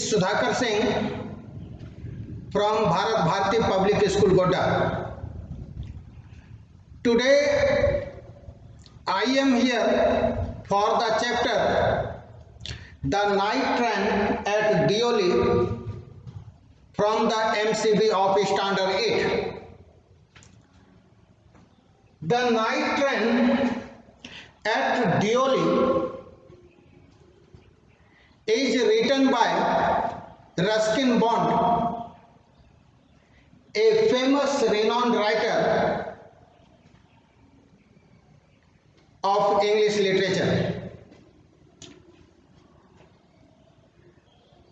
Sudhakar Singh from Bharat Bharati Public School, Godda. Today I am here for the chapter The Night Train at Deoli from the MCB of Standard 8. The Night Train at Deoli is written by Ruskin Bond, a famous renowned writer of English literature.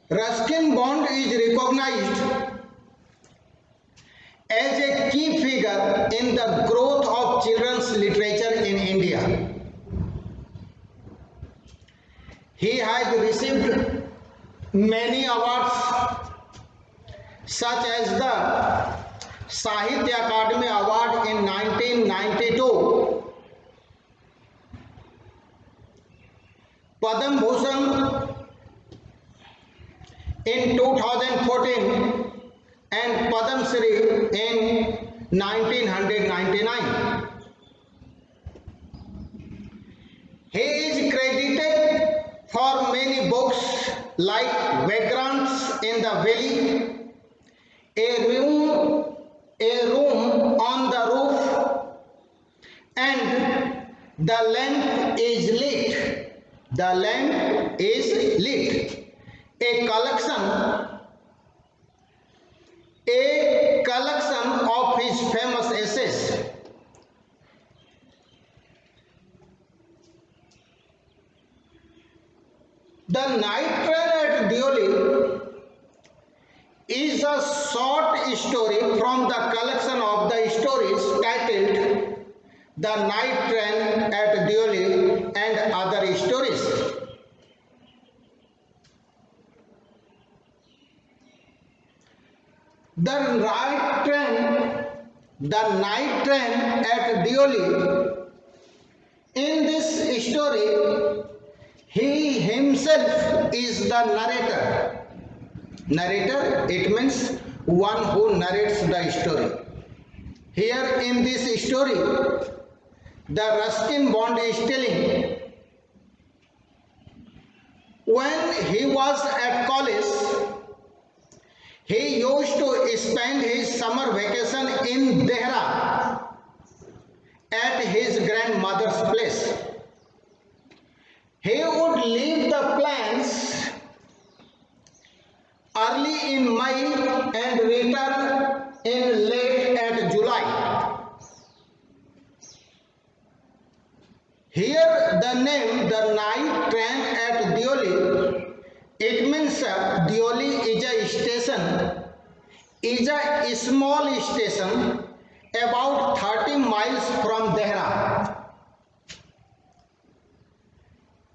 Ruskin Bond is recognized as a key figure in the growth of children's literature in India. He has received many awards such as the Sahitya Akademi Award in 1992, Padma Bhushan in 2014 and Padma Shri in 1999. He is credited for many books like Vagrants in the Valley, a room on the roof, and The Lamp is Lit. The Lamp is Lit, a collection of his famous essays. The Night Train at Deoli is a short story from the collection of the stories titled The Night Train at Deoli and Other Stories. The Night Train at Deoli. In this story, he himself is the narrator. Narrator, it means one who narrates the story. Here in this story, the Ruskin Bond is telling when he was at college, he used to spend his summer vacation in Dehra at his grandmother's place. He would leave the plans early in May and return in late at July. Here the name The Night Train at Deoli, it means Deoli is a station, is a small station about 30 miles from Dehra.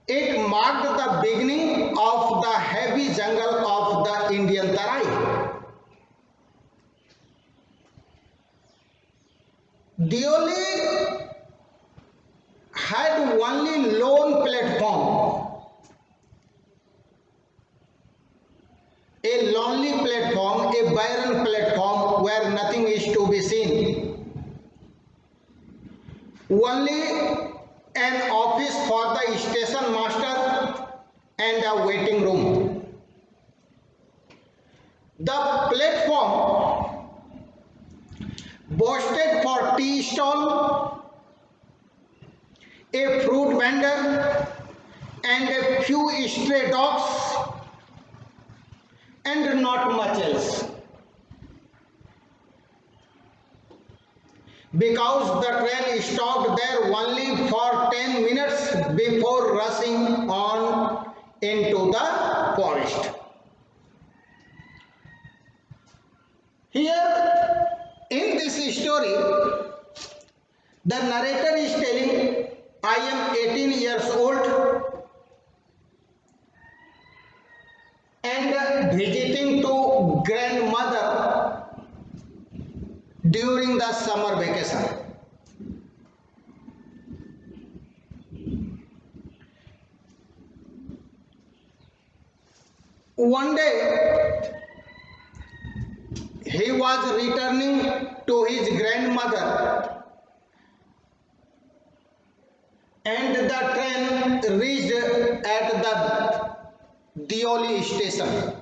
It marked the beginning of the heavy jungle of the Indian Tarai. Deoli had only lone platform, a lonely platform, a barren platform where nothing is to be seen. Only an office for the station master and a waiting room. The platform boasted for tea stall, a fruit vendor, and a few stray dogs, and not much else. Because the train stopped there only for 10 minutes before rushing on into the forest. Here in this story, the narrator is telling, I am 18 years old and visiting to grandmother during the summer vacation. One day he was returning to his grandmother and the train reached at the Deoli station.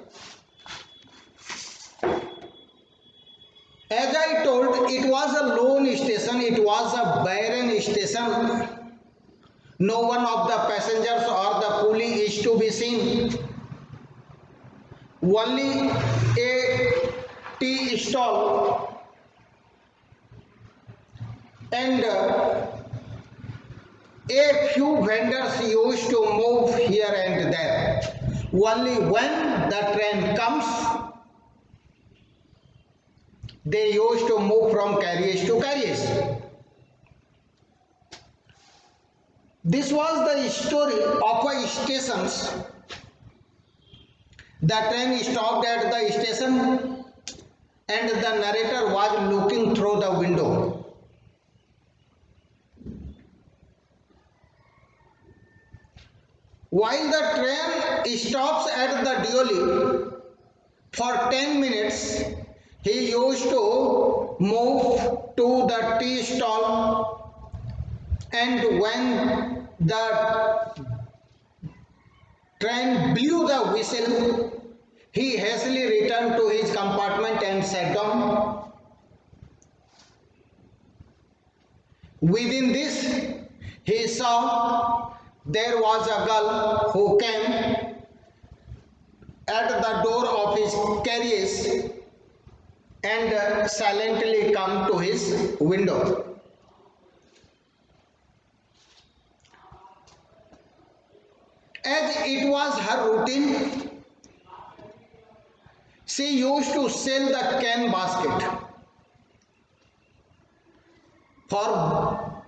As I told, it was a lone station, it was a barren station. No one of the passengers or the coolie is to be seen. Only a tea stall and a few vendors used to move here and there. Only when the train comes, they used to move from carriage to carriage. This was the story of a stations. The train stopped at the station and the narrator was looking through the window. While the train stops at the Deoli for 10 minutes, he used to move to the tea stall, and when the train blew the whistle, he hastily returned to his compartment and sat down. Within this, he saw there was a girl who came at the door of his carriage and silently come to his window. As it was her routine, she used to sell the cane basket. For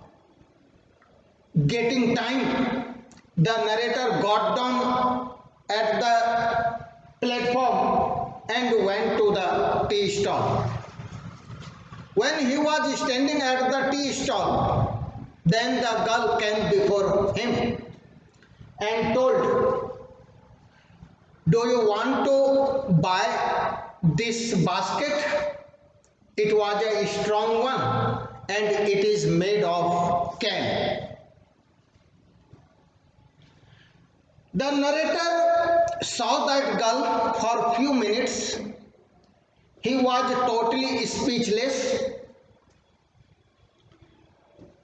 getting time, the narrator got down at the platform and went to the tea stall. When he was standing at the tea stall, then the girl came before him and told, "Do you want to buy this basket? It was a strong one and it is made of cane." The narrator saw that girl for a few minutes. He was totally speechless.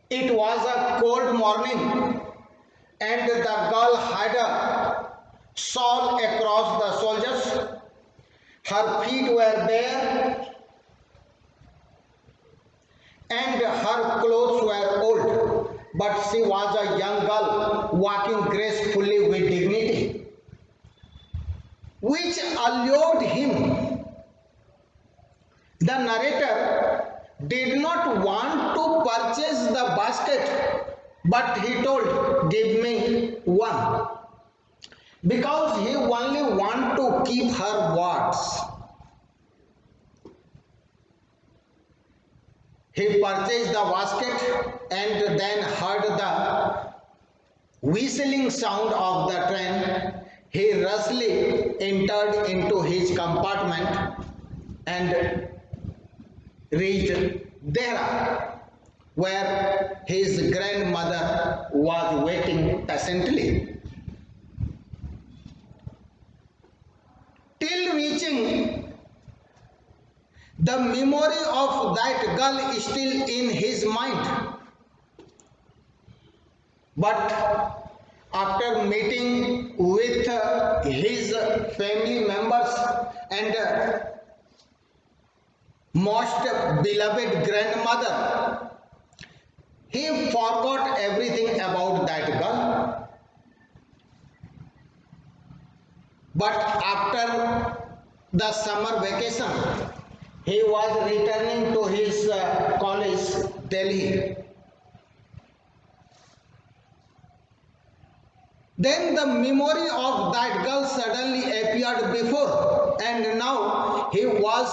It was a cold morning and the girl had a shawl across the shoulders. Her feet were bare and her clothes were old, but she was a young girl walking gracefully with dignity, which allured him. The narrator did not want to purchase the basket, but he told, "Give me one," because he only wanted to keep her words. He purchased the basket and then heard the whistling sound of the train. He rashly entered into his compartment and reached Dehra, where his grandmother was waiting patiently. Till reaching, the memory of that girl is still in his mind. But after meeting with his family members and most beloved grandmother, he forgot everything about that girl. But after the summer vacation, he was returning to his college, Delhi. Then the memory of that girl suddenly appeared before, and now he was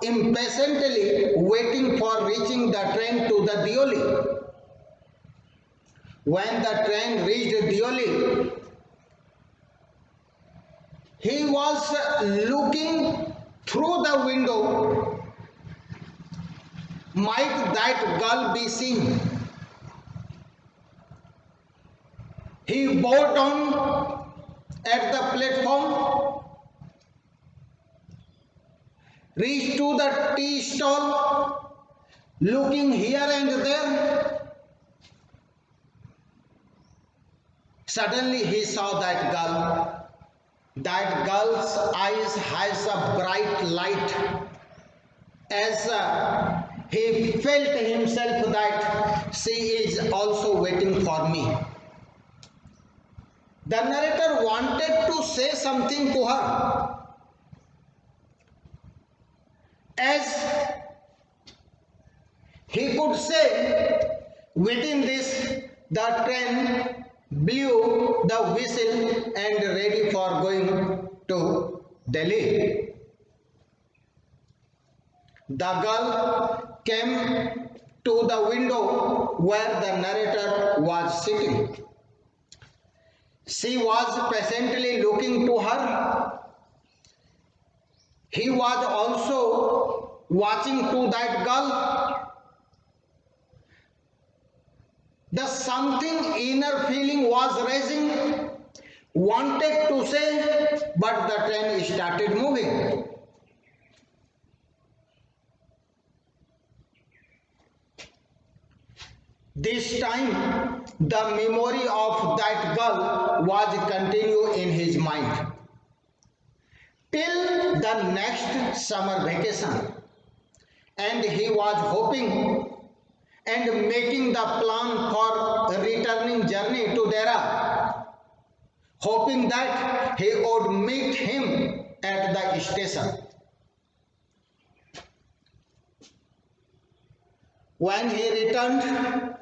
impatiently waiting for reaching the train to the Deoli. When the train reached Deoli, he was looking through the window. Might that girl be seen? He bowed down at the platform, reached to the tea stall, looking here and there. Suddenly he saw that girl. That girl's eyes has a bright light, as he felt himself that she is also waiting for me. The narrator wanted to say something to her, as he could say. Within this, the train blew the whistle and ready for going to Delhi. The girl came to the window where the narrator was sitting. She was patiently looking to her. He was also watching to that girl. The something inner feeling was rising, wanted to say, but the train started moving. This time, the memory of that girl was continued in his mind till the next summer vacation, and he was hoping and making the plan for a returning journey to Dera, hoping that he would meet him at the station. When he returned,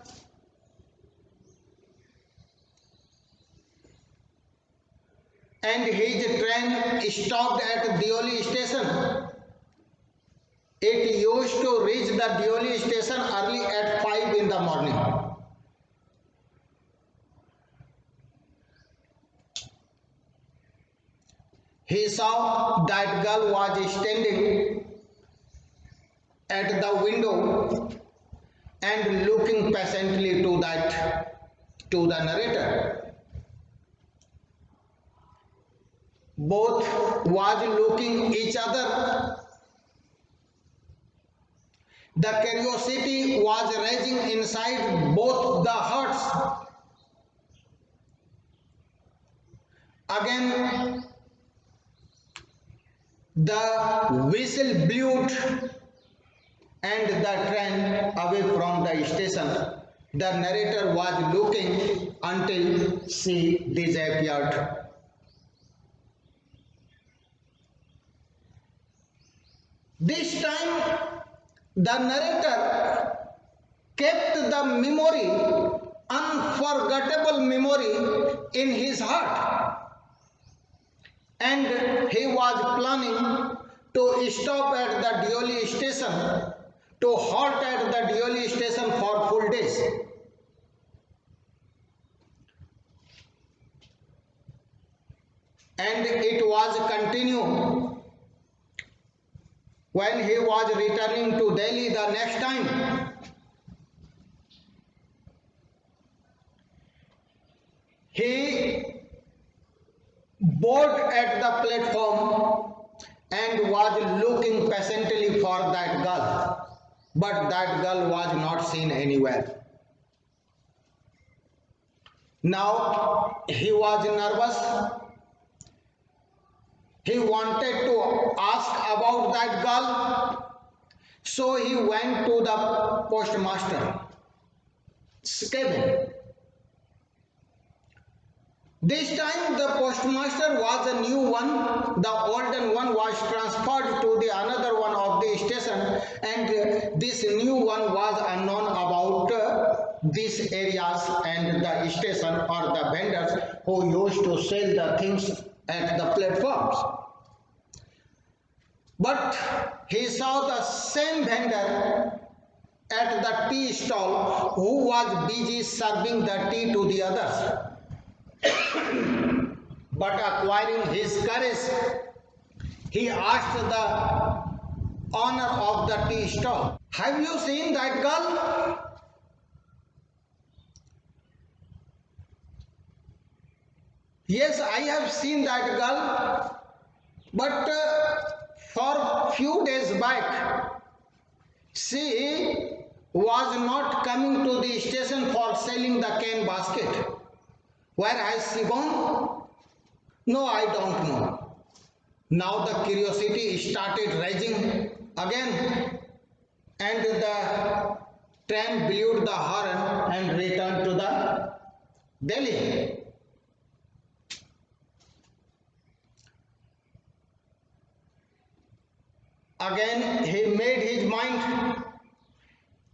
and his train stopped at Deoli station. It used to reach the Deoli station early at 5 in the morning. He saw that girl was standing at the window and looking patiently to the narrator. Both was looking each other. The curiosity was rising inside both the hearts. Again, the whistle blew and the train away from the station. The narrator was looking until she disappeared. This time, the narrator kept the memory, unforgettable memory, in his heart, and he was planning to stop at the Deoli station, to halt at the Deoli station for full days. And it was continued. When he was returning to Delhi the next time, he boarded at the platform and was looking patiently for that girl, but that girl was not seen anywhere. Now he was nervous. He wanted to ask about that girl, so he went to the postmaster's cabin. This time the postmaster was a new one. The olden one was transferred to the another one of the station, and this new one was unknown about these areas and the station or the vendors who used to sell the things at the platforms. But he saw the same vendor at the tea stall who was busy serving the tea to the others. But acquiring his courage, he asked the owner of the tea stall, "Have you seen that girl?" "Yes, I have seen that girl, but for few days back, she was not coming to the station for selling the cane basket. Where has she gone?" "No, I don't know." Now the curiosity started rising again, and the tram blew the horn and returned to the Delhi. Again he made his mind.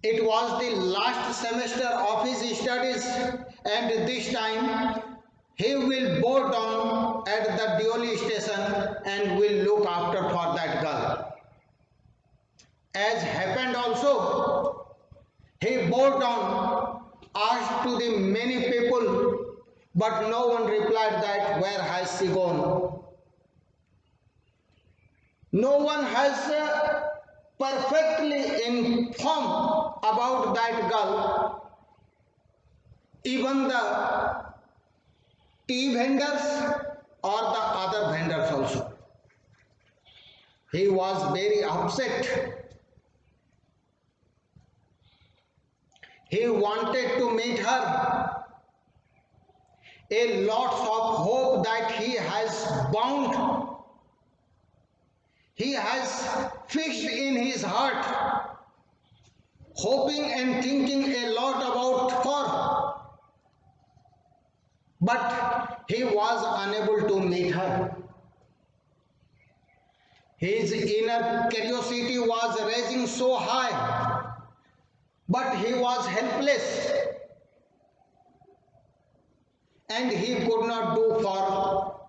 It was the last semester of his studies, and this time he will board down at the Deoli station and will look after for that girl. As happened also, he bore down, asked to the many people, but no one replied that where has she gone. No one has perfectly informed about that girl. Even the tea vendors or the other vendors also. He was very upset. He wanted to meet her. A lot of hope that he has bound. He has fixed in his heart, hoping and thinking a lot about her. But he was unable to meet her. His inner curiosity was rising so high, but he was helpless, and he could not do for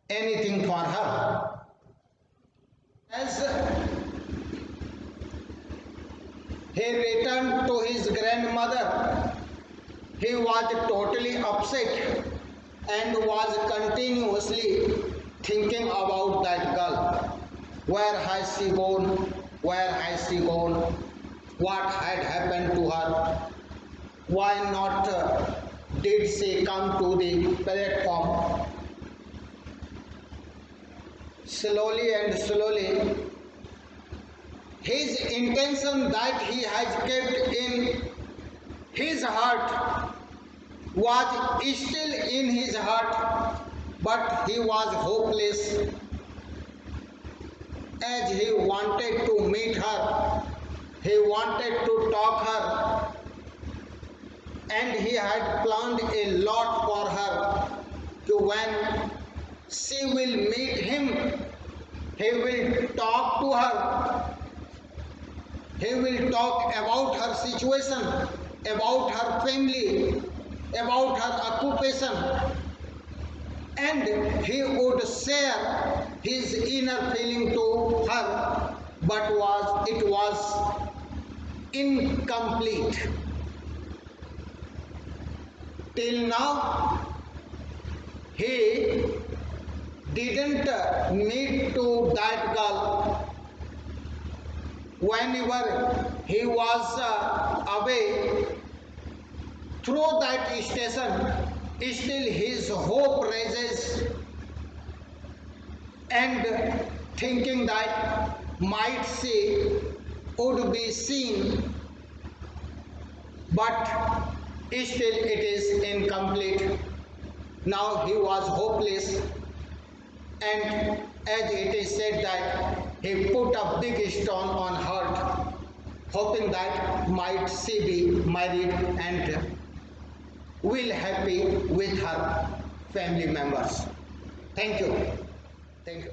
anything for her. As he returned to his grandmother, he was totally upset and was continuously thinking about that girl. Where has she gone? Where has she gone? What had happened to her? Why not did she come to the platform? Slowly and slowly, his intention that he has kept in his heart was still in his heart, but he was hopeless. As he wanted to meet her, he wanted to talk her, and he had planned a lot for her. To when she will meet him, he will talk to her. He will talk about her situation, about her family, about her occupation, and he would share his inner feeling to her, but it was incomplete. Till now, he didn't meet to that girl. Whenever he was away through that station, still his hope rises, and thinking that might she would be seen, but still it is incomplete. Now he was hopeless, and as it is said that he put a big stone on her, hoping that might she be married and will happy with her family members. Thank you. Thank you.